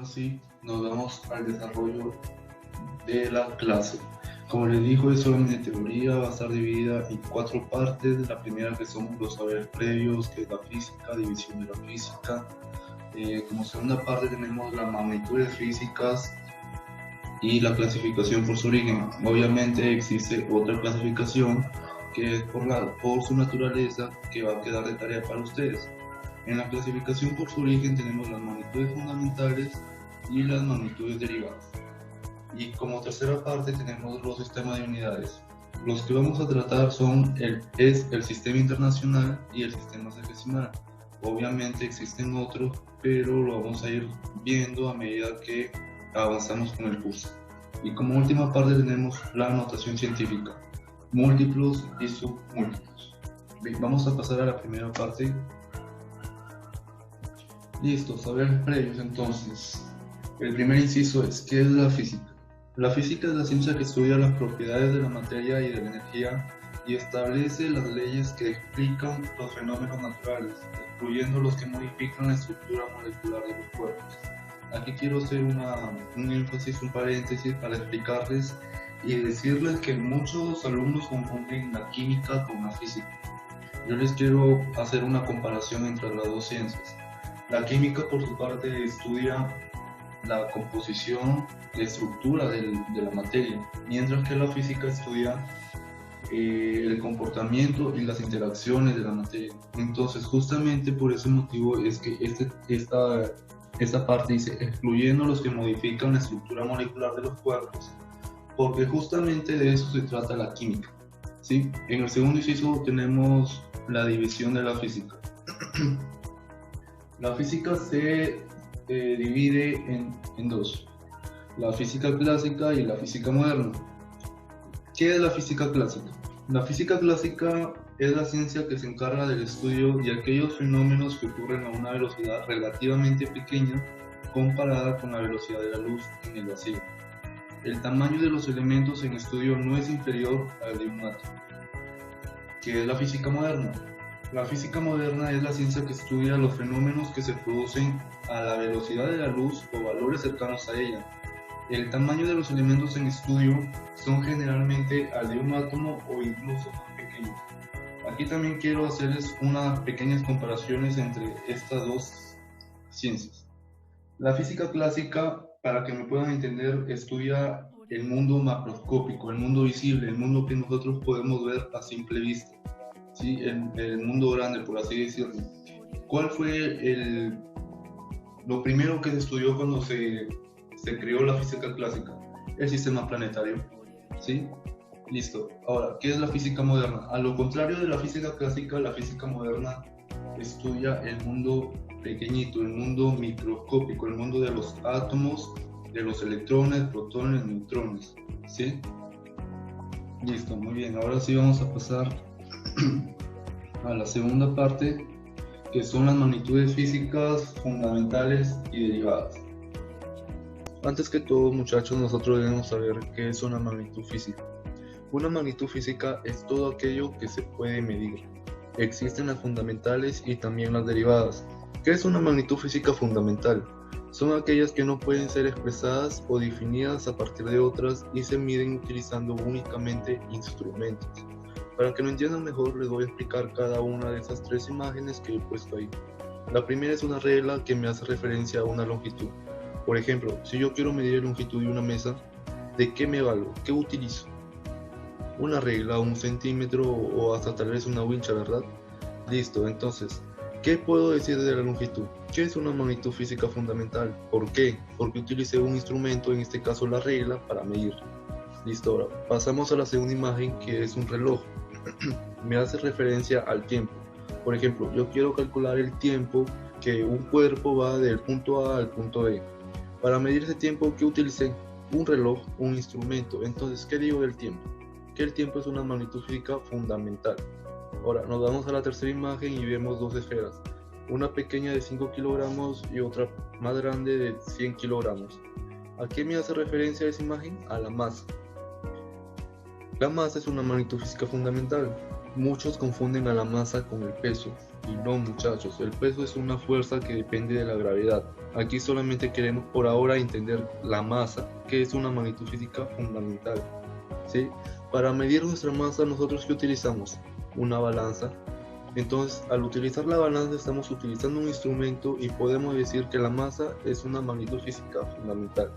Ahora sí, nos vamos al desarrollo de la clase. Como les dijo, es solamente teoría, va a estar dividida en 4 partes. La primera, que son los saberes previos, que es la física, división de la física. Como segunda parte tenemos las magnitudes físicas y la clasificación por su origen. Obviamente existe otra clasificación que es por su naturaleza, que va a quedar de tarea para ustedes. En la clasificación por su origen tenemos las magnitudes fundamentales y las magnitudes derivadas. Y como tercera parte tenemos los sistemas de unidades. Los que vamos a tratar son el sistema internacional y el sistema sexagesimal. Obviamente existen otros, pero lo vamos a ir viendo a medida que avanzamos con el curso. Y como última parte tenemos la notación científica, múltiplos y submúltiplos. Bien, vamos a pasar a la primera parte. Listo, saberes previos entonces. El primer inciso es: ¿qué es la física? La física es la ciencia que estudia las propiedades de la materia y de la energía y establece las leyes que explican los fenómenos naturales, excluyendo los que modifican la estructura molecular de los cuerpos. Aquí quiero hacer un énfasis, un paréntesis para explicarles y decirles que muchos alumnos confunden la química con la física. Yo les quiero hacer una comparación entre las dos ciencias. La química, por su parte, estudia la composición, la estructura de la materia, mientras que la física estudia el comportamiento y las interacciones de la materia. Entonces, justamente por ese motivo es que esta parte dice excluyendo los que modifican la estructura molecular de los cuerpos, porque justamente de eso se trata la química, ¿sí? En el segundo inciso tenemos la división de la física. La física se divide en dos: la física clásica y la física moderna. ¿Qué es la física clásica? La física clásica es la ciencia que se encarga del estudio de aquellos fenómenos que ocurren a una velocidad relativamente pequeña comparada con la velocidad de la luz en el vacío. El tamaño de los elementos en estudio no es inferior al de un átomo. ¿Qué es la física moderna? La física moderna es la ciencia que estudia los fenómenos que se producen a la velocidad de la luz o valores cercanos a ella. El tamaño de los elementos en estudio son generalmente al de un átomo o incluso más pequeños. Aquí también quiero hacerles unas pequeñas comparaciones entre estas dos ciencias. La física clásica, para que me puedan entender, estudia el mundo macroscópico, el mundo visible, el mundo que nosotros podemos ver a simple vista. ¿Sí? El mundo grande, por así decirlo. ¿Cuál fue lo primero que se estudió cuando se creó la física clásica? El sistema planetario, ¿sí? Listo. Ahora, ¿qué es la física moderna? A lo contrario de la física clásica, la física moderna estudia el mundo pequeñito, el mundo microscópico, el mundo de los átomos, de los electrones, protones, neutrones, ¿sí? Listo, muy bien. Ahora sí vamos a pasar a la segunda parte, que son las magnitudes físicas fundamentales y derivadas. Antes que todo, muchachos, nosotros debemos saber qué es una magnitud física. Una magnitud física es todo aquello que se puede medir. Existen las fundamentales y también las derivadas. ¿Qué es una magnitud física fundamental? Son aquellas que no pueden ser expresadas o definidas a partir de otras y se miden utilizando únicamente instrumentos. Para que lo entiendan mejor, les voy a explicar cada una de esas 3 imágenes que he puesto ahí. La primera es una regla que me hace referencia a una longitud. Por ejemplo, si yo quiero medir la longitud de una mesa, ¿de qué me valgo? ¿Qué utilizo? Una regla, 1 centímetro o hasta tal vez una wincha, ¿verdad? Listo, entonces, ¿qué puedo decir de la longitud? ¿Qué es una magnitud física fundamental? ¿Por qué? Porque utilicé un instrumento, en este caso la regla, para medir. Listo, ahora pasamos a la segunda imagen, que es un reloj. Me hace referencia al tiempo. Por ejemplo, yo quiero calcular el tiempo que un cuerpo va del punto A al punto B. Para medir ese tiempo, ¿qué utilicé? Un reloj, un instrumento. Entonces, ¿qué digo del tiempo? Que el tiempo es una magnitud física fundamental. Ahora nos vamos a la tercera imagen y vemos 2 esferas, una pequeña de 5 kilogramos y otra más grande de 100 kilogramos. ¿A qué me hace referencia esa imagen? A la masa. La masa es una magnitud física fundamental. Muchos confunden a la masa con el peso. Y no, muchachos, el peso es una fuerza que depende de la gravedad. Aquí solamente queremos por ahora entender la masa, que es una magnitud física fundamental, ¿sí? Para medir nuestra masa, nosotros ¿qué utilizamos? Una balanza. Entonces, al utilizar la balanza estamos utilizando un instrumento y podemos decir que la masa es una magnitud física fundamental.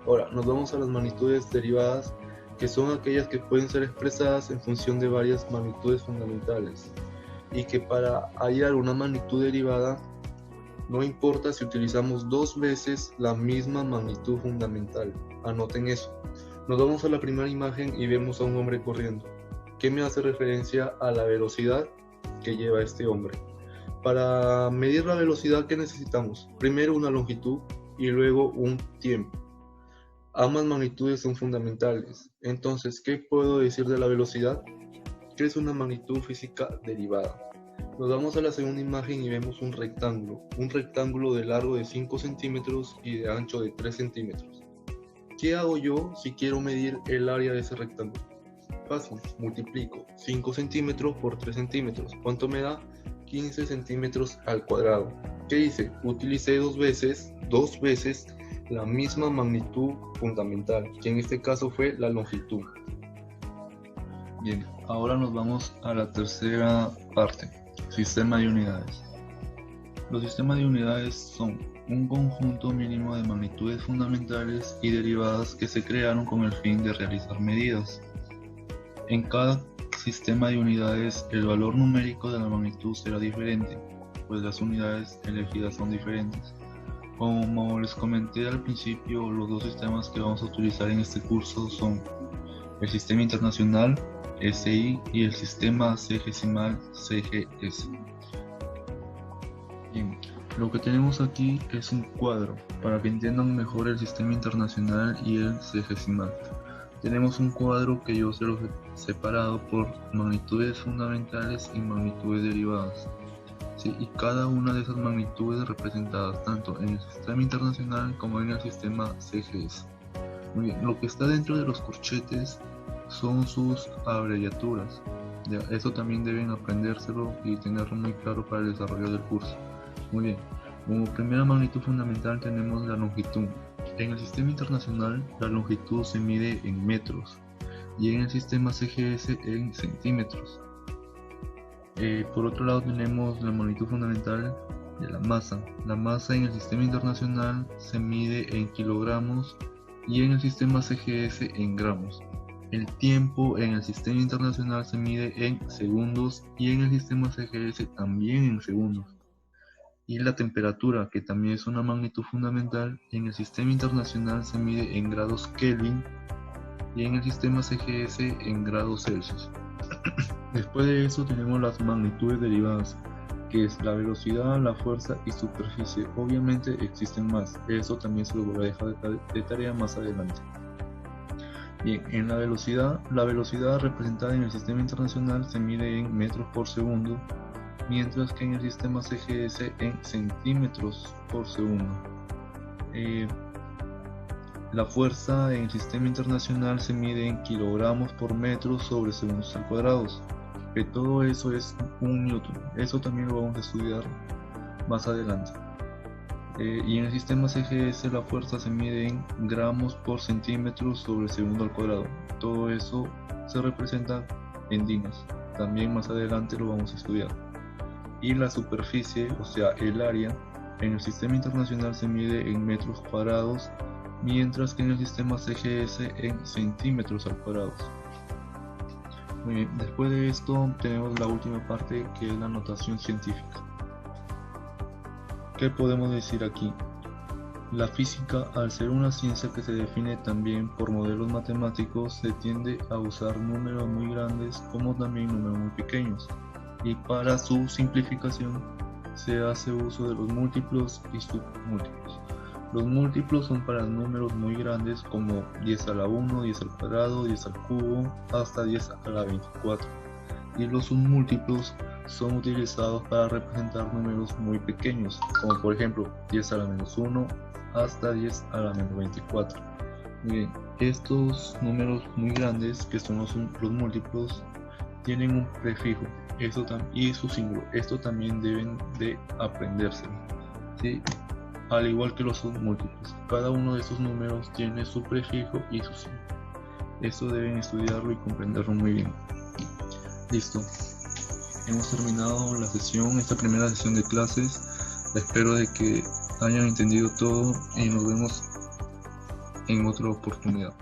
Ahora, nos vamos a las magnitudes derivadas, que son aquellas que pueden ser expresadas en función de varias magnitudes fundamentales, y que para hallar una magnitud derivada no importa si utilizamos dos veces la misma magnitud fundamental. Anoten eso. Nos vamos a la primera imagen y vemos a un hombre corriendo, que me hace referencia a la velocidad que lleva este hombre. Para medir la velocidad, ¿qué necesitamos? Primero una longitud y luego un tiempo. Ambas magnitudes son fundamentales. Entonces, ¿qué puedo decir de la velocidad? Que es una magnitud física derivada. Nos vamos a la segunda imagen y vemos un rectángulo de largo de 5 centímetros y de ancho de 3 centímetros. ¿Qué hago yo si quiero medir el área de ese rectángulo? Fácil, multiplico 5 centímetros por 3 centímetros. ¿Cuánto me da? 15 centímetros al cuadrado. ¿Qué hice? Utilicé dos veces la misma magnitud fundamental, que en este caso fue la longitud. Bien, ahora nos vamos a la tercera parte, sistema de unidades. Los sistemas de unidades son un conjunto mínimo de magnitudes fundamentales y derivadas que se crearon con el fin de realizar medidas. En cada sistema de unidades, el valor numérico de la magnitud será diferente, pues las unidades elegidas son diferentes. Como les comenté al principio, los dos sistemas que vamos a utilizar en este curso son el Sistema Internacional SI y el Sistema Sexagesimal CGS. Bien, lo que tenemos aquí es un cuadro para que entiendan mejor el Sistema Internacional y el Sexagesimal. Tenemos un cuadro que yo se lo he separado por magnitudes fundamentales y magnitudes derivadas. Sí, y cada una de esas magnitudes representadas tanto en el Sistema Internacional como en el Sistema CGS. Muy bien, lo que está dentro de los corchetes son sus abreviaturas. Eso también deben aprendérselo y tenerlo muy claro para el desarrollo del curso. Muy bien, como primera magnitud fundamental tenemos la longitud. En el Sistema Internacional la longitud se mide en metros y en el Sistema CGS en centímetros. Por otro lado tenemos la magnitud fundamental de la masa. La masa en el Sistema Internacional se mide en kilogramos y en el Sistema CGS en gramos. El tiempo en el Sistema Internacional se mide en segundos y en el Sistema CGS también en segundos. Y la temperatura, que también es una magnitud fundamental, en el Sistema Internacional se mide en grados Kelvin y en el Sistema CGS en grados Celsius. Después de eso tenemos las magnitudes derivadas, que es la velocidad, la fuerza y superficie. Obviamente existen más, eso también se lo voy a dejar de tarea más adelante. Bien, en la velocidad representada en el Sistema Internacional se mide en metros por segundo, mientras que en el Sistema CGS en centímetros por segundo. La fuerza en el Sistema Internacional se mide en kilogramos por metro sobre segundos al cuadrado, que todo eso es un newton. Eso también lo vamos a estudiar más adelante. Y en el Sistema CGS la fuerza se mide en gramos por centímetro sobre segundo al cuadrado. Todo eso se representa en dinas. También más adelante lo vamos a estudiar. Y la superficie, o sea el área, en el Sistema Internacional se mide en metros cuadrados, mientras que en el Sistema CGS en centímetros al cuadrado. Muy bien, después de esto tenemos la última parte, que es la notación científica. ¿Qué podemos decir aquí? La física, al ser una ciencia que se define también por modelos matemáticos, se tiende a usar números muy grandes como también números muy pequeños, y para su simplificación se hace uso de los múltiplos y submúltiplos. Los múltiplos son para números muy grandes como 10 a la 1, 10 al cuadrado, 10 al cubo, hasta 10 a la 24. Y los submúltiplos son utilizados para representar números muy pequeños, como por ejemplo 10 a la menos 1 hasta 10 a la menos 24. Bien, estos números muy grandes, que son los múltiplos, tienen un prefijo. y su símbolo. Esto también deben de aprenderse, ¿sí? Al igual que los submúltiplos, cada uno de estos números tiene su prefijo y su símbolo. Esto deben estudiarlo y comprenderlo muy bien. Listo. Hemos terminado esta primera sesión de clases. Espero de que hayan entendido todo y nos vemos en otra oportunidad.